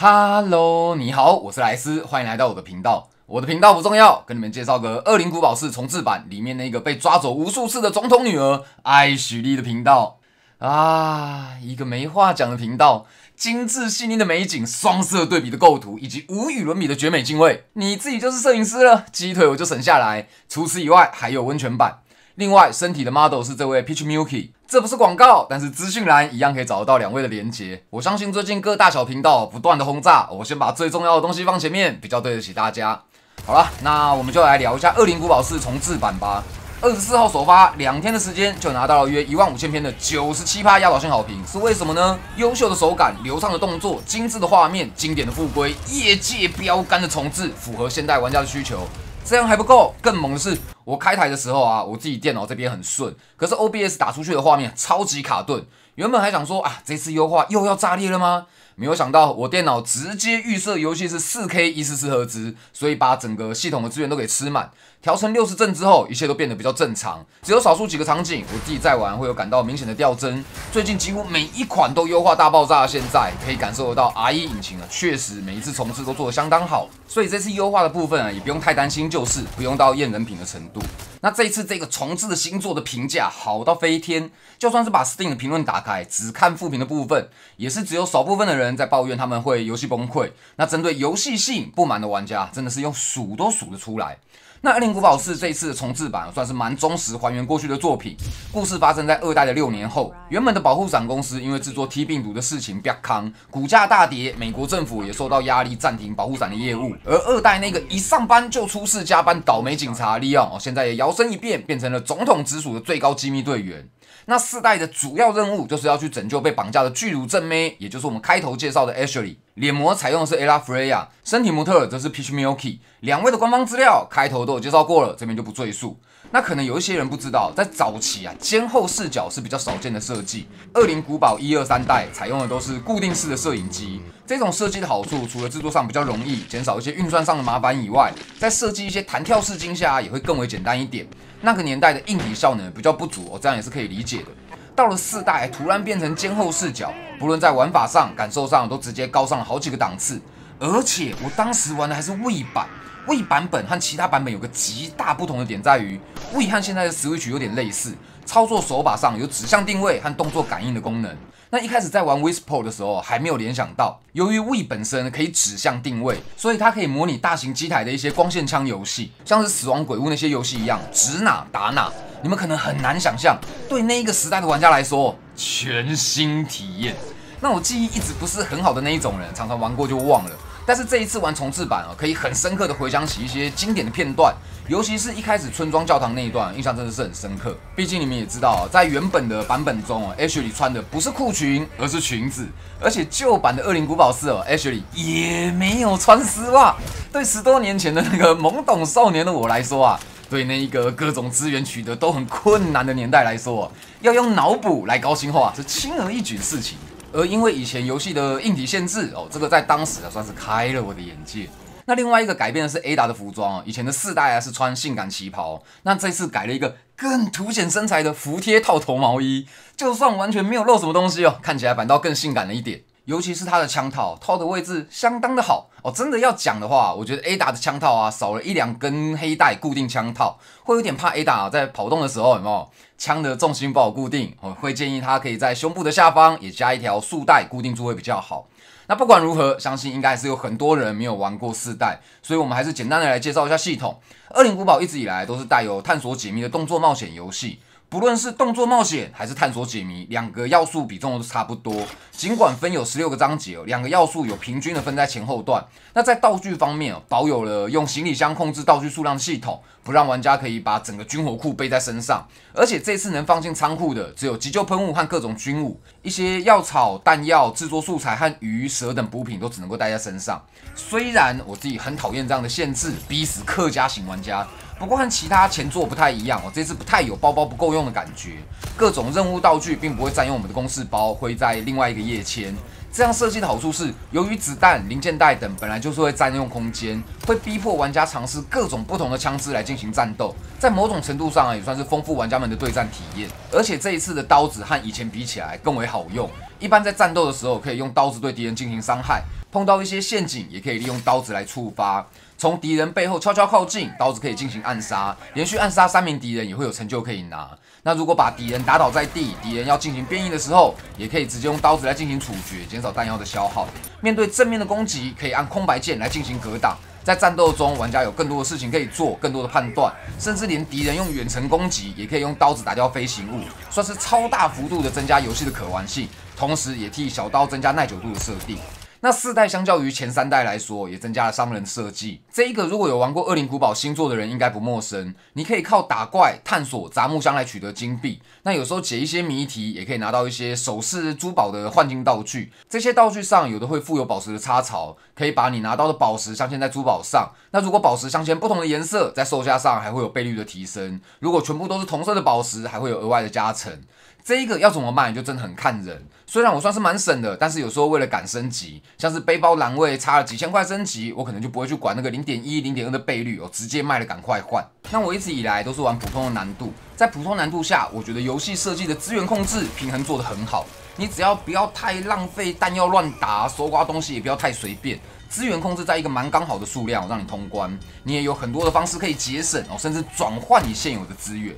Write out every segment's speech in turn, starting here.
Hello， 你好，我是莱斯，欢迎来到我的频道。我的频道不重要，跟你们介绍个《恶灵古堡4重置版》里面那个被抓走无数次的总统女儿艾许莉的频道啊，一个没话讲的频道。精致细腻的美景，双色对比的构图，以及无与伦比的绝美敬畏，你自己就是摄影师了，鸡腿我就省下来。除此以外，还有温泉版。另外，身体的 model 是这位 Peach Milky， 这不是广告，但是资讯栏一样可以找得到两位的连结。我相信最近各大小频道不断的轰炸，我先把最重要的东西放前面，比较对得起大家。好了，那我们就来聊一下《恶灵古堡4重置版》吧。24号首发，2天的时间就拿到了约15000篇的97%压倒性好评，是为什么呢？优秀的手感、流畅的动作、精致的画面、经典的复归、业界标杆的重置，符合现代玩家的需求。这样还不够，更猛的是，我开台的时候啊，我自己电脑这边很顺，可是 OBS 打出去的画面超级卡顿。原本还想说啊，这次优化又要炸裂了吗？没有想到我电脑直接预设游戏是 4K 144赫兹，所以把整个系统的资源都给吃满。调成60帧之后，一切都变得比较正常，只有少数几个场景我自己在玩会有感到明显的掉帧。最近几乎每一款都优化大爆炸，现在可以感受得到 RE 引擎啊，确实每一次重置都做得相当好，所以这次优化的部分啊，也不用太担心，就是不用到验人品的程度。那这一次这个重置的新作的评价好到飞天，就算是把 Steam 的评论打开，只看负评的部分，也是只有少部分的人在抱怨他们会游戏崩溃。那针对游戏性不满的玩家，真的是用数都数得出来。那《恶灵古堡4》这一次的重置版算是蛮忠实还原过去的作品。故事发生在2代的6年后，原本的保护伞公司因为制作 T 病毒的事情bec康，股价大跌，美国政府也受到压力暂停保护伞的业务。而2代那个一上班就出事加班倒霉警察利昂，现在也摇身一变变成了总统直属的最高机密队员。那4代的主要任务就是要去拯救被绑架的巨乳正妹，也就是我们开头介绍的 Ashley。脸模采用的是 Ella Freya， 身体模特则是 Peach Milky。两位的官方资料开头都有介绍过了，这边就不赘述。那可能有一些人不知道，在早期啊，肩后视角是比较少见的设计。恶灵古堡1、2、3代采用的都是固定式的摄影机。这种设计的好处，除了制作上比较容易，减少一些运算上的麻烦以外，在设计一些弹跳式惊吓也会更为简单一点。那个年代的硬体效能比较不足，这样也是可以理解的。到了4代，突然变成肩后视角，不论在玩法上、感受上，都直接高上了好几个档次。而且我当时玩的还是 Wii 版，Wii 版本和其他版本有个极大不同的点在于 ，Wii 和现在的 Switch 有点类似，操作手把上有指向定位和动作感应的功能。那一开始在玩 Wii Sport 的时候，还没有联想到，由于 Wii 本身可以指向定位，所以它可以模拟大型机台的一些光线枪游戏，像是死亡鬼屋那些游戏一样，指哪打哪。你们可能很难想象，对那一个时代的玩家来说，全新体验。那我记忆一直不是很好的那一种人，常常玩过就忘了。但是这一次玩重置版可以很深刻的回想起一些经典的片段，尤其是一开始村庄教堂那一段，印象真的是很深刻。毕竟你们也知道，在原本的版本中，Ashley 穿的不是裤裙，而是裙子。而且旧版的《恶灵古堡4》，Ashley 也没有穿丝袜。对10多年前的那个懵懂少年的我来说啊，对那一个各种资源取得都很困难的年代来说，要用脑补来高清化是轻而易举的事情。而因为以前游戏的硬体限制这个在当时算是开了我的眼界。那另外一个改变的是 Ada 的服装，以前的4代是穿性感旗袍，那这次改了一个更凸显身材的服帖套头毛衣，就算完全没有露什么东西看起来反倒更性感了一点。尤其是它的枪套的位置相当的好真的要讲的话，我觉得 Ada 的枪套少了1-2根黑带固定枪套，会有点怕 Ada 在跑动的时候有没有枪的重心不好固定，会建议他可以在胸部的下方也加一条束带固定住会比较好。那不管如何，相信应该还是有很多人没有玩过4代，所以我们还是简单的来介绍一下系统。恶灵古堡一直以来都是带有探索解谜的动作冒险游戏。不论是动作冒险还是探索解谜，两个要素比重都差不多。尽管分有16个章节两个要素有平均的分在前后段。那在道具方面保有了用行李箱控制道具数量的系统，不让玩家可以把整个军火库背在身上。而且这次能放进仓库的只有急救喷雾和各种军武，一些药草、弹药、制作素材和鱼、蛇等补品都只能够带在身上。虽然我自己很讨厌这样的限制，逼死客家型玩家。不过和其他前作不太一样这次不太有包包不够用的感觉，各种任务道具并不会占用我们的公事包，会在另外一个页签。这样设计的好处是，由于子弹、零件袋等本来就是会占用空间，会逼迫玩家尝试各种不同的枪支来进行战斗，在某种程度上也算是丰富玩家们的对战体验。而且这一次的刀子和以前比起来更为好用，一般在战斗的时候可以用刀子对敌人进行伤害。碰到一些陷阱，也可以利用刀子来触发。从敌人背后悄悄靠近，刀子可以进行暗杀，连续暗杀3名敌人也会有成就可以拿。那如果把敌人打倒在地，敌人要进行变异的时候，也可以直接用刀子来进行处决，减少弹药的消耗。面对正面的攻击，可以按空白键来进行格挡。在战斗中，玩家有更多的事情可以做，更多的判断，甚至连敌人用远程攻击，也可以用刀子打掉飞行物，算是超大幅度的增加游戏的可玩性，同时也替小刀增加耐久度的设定。那4代相较于前3代来说，也增加了商人设计。这一个如果有玩过《恶灵古堡》新作的人，应该不陌生。你可以靠打怪、探索、砸木箱来取得金币。那有时候解一些谜题，也可以拿到一些首饰、珠宝的换金道具。这些道具上有的会附有宝石的插槽，可以把你拿到的宝石镶嵌在珠宝上。那如果宝石镶嵌不同的颜色，在售价上还会有倍率的提升。如果全部都是同色的宝石，还会有额外的加成。这一个要怎么卖就真的很看人，虽然我算是蛮省的，但是有时候为了赶升级，像是背包栏位差了几千块升级，我可能就不会去管那个 0.1、0.2 的倍率，直接卖了赶快换。那我一直以来都是玩普通的难度，在普通难度下，我觉得游戏设计的资源控制平衡做得很好，你只要不要太浪费弹药乱打，搜刮东西也不要太随便。资源控制在一个蛮刚好的数量，让你通关，你也有很多的方式可以节省甚至转换你现有的资源。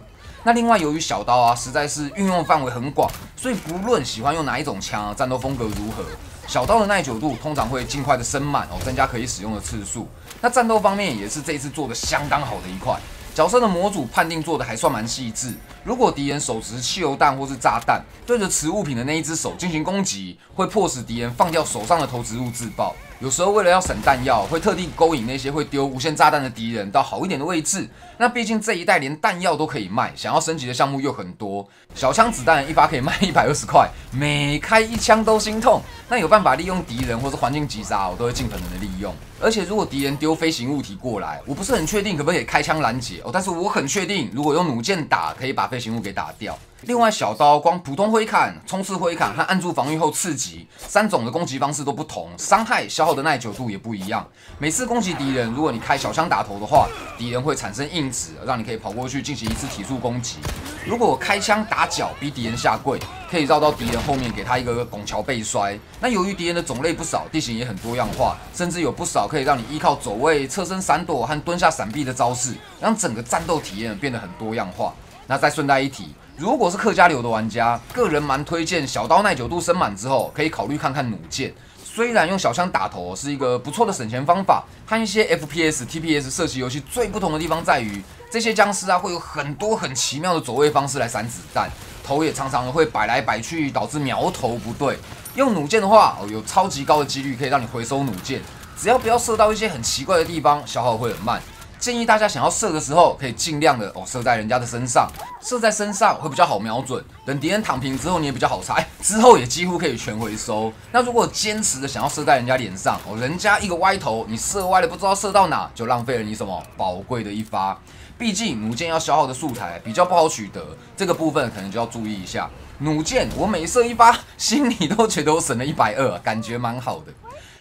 那另外，由于小刀实在是运用范围很广，所以不论喜欢用哪一种枪，战斗风格如何，小刀的耐久度通常会尽快的升满增加可以使用的次数。那战斗方面也是这一次做的相当好的一块，角色的模组判定做的还算蛮细致。如果敌人手持汽油弹或是炸弹，对着持物品的那一只手进行攻击，会迫使敌人放掉手上的投掷物自爆。有时候为了要省弹药，会特地勾引那些会丢无限炸弹的敌人到好一点的位置。那毕竟这一代连弹药都可以卖，想要升级的项目又很多，小枪子弹一发可以卖120块，每开1枪都心痛。那有办法利用敌人或是环境击杀，我都会尽可能的利用。而且如果敌人丢飞行物体过来，我不是很确定可不可以开枪拦截但是我很确定，如果用弩箭打，可以把飞行物给打掉。另外，小刀光普通挥砍、冲刺挥砍和按住防御后刺击3种的攻击方式都不同，伤害消耗的耐久度也不一样。每次攻击敌人，如果你开小枪打头的话，敌人会产生硬直，让你可以跑过去进行一次体速攻击。如果开枪打脚逼敌人下跪，可以绕到敌人后面给他一个拱桥背摔。那由于敌人的种类不少，地形也很多样化，甚至有不少可以让你依靠走位、侧身闪躲和蹲下闪避的招式，让整个战斗体验变得很多样化。那再顺带一提，如果是客家流的玩家，个人蛮推荐小刀耐久度升满之后，可以考虑看看弩箭。虽然用小枪打头是一个不错的省钱方法，和一些 FPS、TPS 射击游戏最不同的地方在于，这些僵尸会有很多很奇妙的走位方式来闪子弹，头也常常会摆来摆去，导致苗头不对。用弩箭的话，有超级高的几率可以让你回收弩箭，只要不要射到一些很奇怪的地方，消耗会很慢。建议大家想要射的时候，可以尽量的射在人家的身上，射在身上会比较好瞄准。等敌人躺平之后，你也比较好猜，之后也几乎可以全回收。那如果坚持的想要射在人家脸上，人家一个歪头，你射歪了不知道射到哪，就浪费了你什么宝贵的一发。毕竟弩箭要消耗的素材比较不好取得，这个部分可能就要注意一下。弩箭我每射一发，心里都觉得我省了120，感觉蛮好的。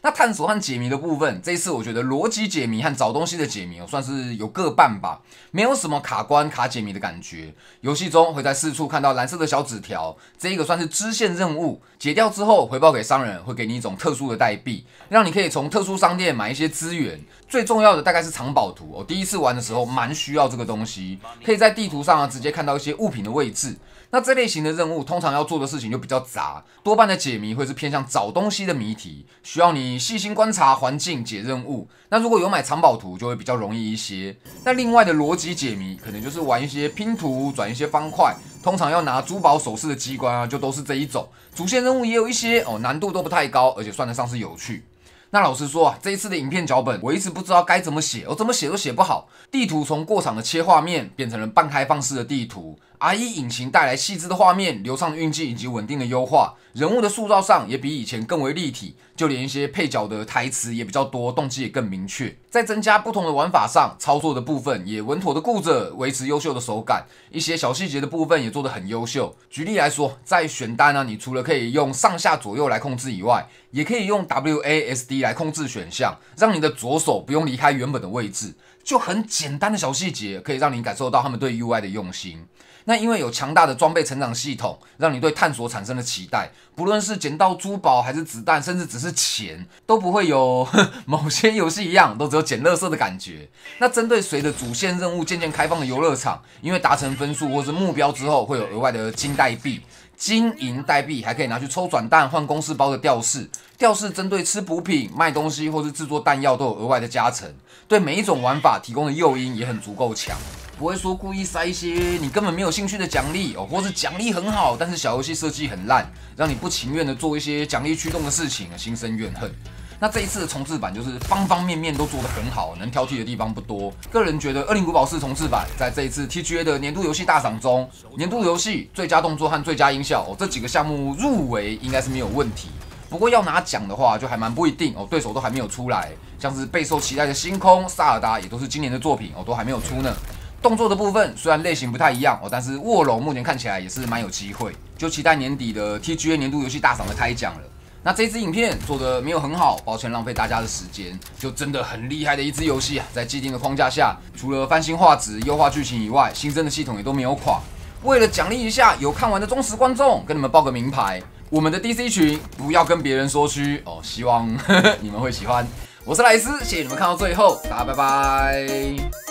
那探索和解谜的部分，这一次我觉得逻辑解谜和找东西的解谜算是有各半吧，没有什么卡关卡解谜的感觉。游戏中会在4处看到蓝色的小纸条，这一个算是支线任务，解掉之后回报给商人，会给你一种特殊的代币，让你可以从特殊商店买一些资源。最重要的大概是藏宝图，我第一次玩的时候蛮需要这个东西，可以在地图上直接看到一些物品的位置。那这类型的任务通常要做的事情就比较杂，多半的解谜会是偏向找东西的谜题，需要你细心观察环境解任务。那如果有买藏宝图就会比较容易一些。那另外的逻辑解谜可能就是玩一些拼图，转一些方块，通常要拿珠宝首饰的机关就都是这一种。主线任务也有一些难度都不太高，而且算得上是有趣。那老实说这一次的影片脚本我一直不知道该怎么写，我怎么写都写不好。地图从过场的切画面变成了半开放式的地图，RE 引擎带来细致的画面、流畅的运镜以及稳定的优化，人物的塑造上也比以前更为立体，就连一些配角的台词也比较多，动机也更明确。在增加不同的玩法上，操作的部分也稳妥的顾着维持优秀的手感，一些小细节的部分也做得很优秀。举例来说，在选单你除了可以用上下左右来控制以外，也可以用 WASD 来控制选项，让你的左手不用离开原本的位置。就很简单的小细节，可以让你感受到他们对 UI 的用心。那因为有强大的装备成长系统，让你对探索产生了期待，不论是捡到珠宝还是子弹，甚至只是钱，都不会有某些游戏一样，都只有捡垃圾的感觉。那针对随着主线任务渐渐开放的游乐场，因为达成分数或是目标之后，会有额外的金代币。金银代币还可以拿去抽转蛋换公事包的吊饰，吊饰针对吃补品、卖东西或是制作弹药都有额外的加成，对每一种玩法提供的诱因也很足够强，不会说故意塞一些你根本没有兴趣的奖励或是奖励很好，但是小游戏设计很烂，让你不情愿的做一些奖励驱动的事情，心生怨恨。那这一次的重置版就是方方面面都做得很好，能挑剔的地方不多。个人觉得《恶灵古堡4》重置版在这一次 TGA 的年度游戏大赏中，年度游戏、最佳动作和最佳音效这几个项目入围应该是没有问题。不过要拿奖的话，就还蛮不一定对手都还没有出来，像是备受期待的星空、萨尔达也都是今年的作品都还没有出呢。动作的部分虽然类型不太一样但是卧龙目前看起来也是蛮有机会，就期待年底的 TGA 年度游戏大赏的开奖了。那这支影片做的没有很好，抱歉浪费大家的时间，就真的很厉害的一支游戏在既定的框架下，除了翻新画质、优化剧情以外，新增的系统也都没有垮。为了奖励一下有看完的忠实观众，跟你们报个名牌，我们的 DC 群不要跟别人说虚希望你们会喜欢。我是莱斯，谢谢你们看到最后，大家拜拜。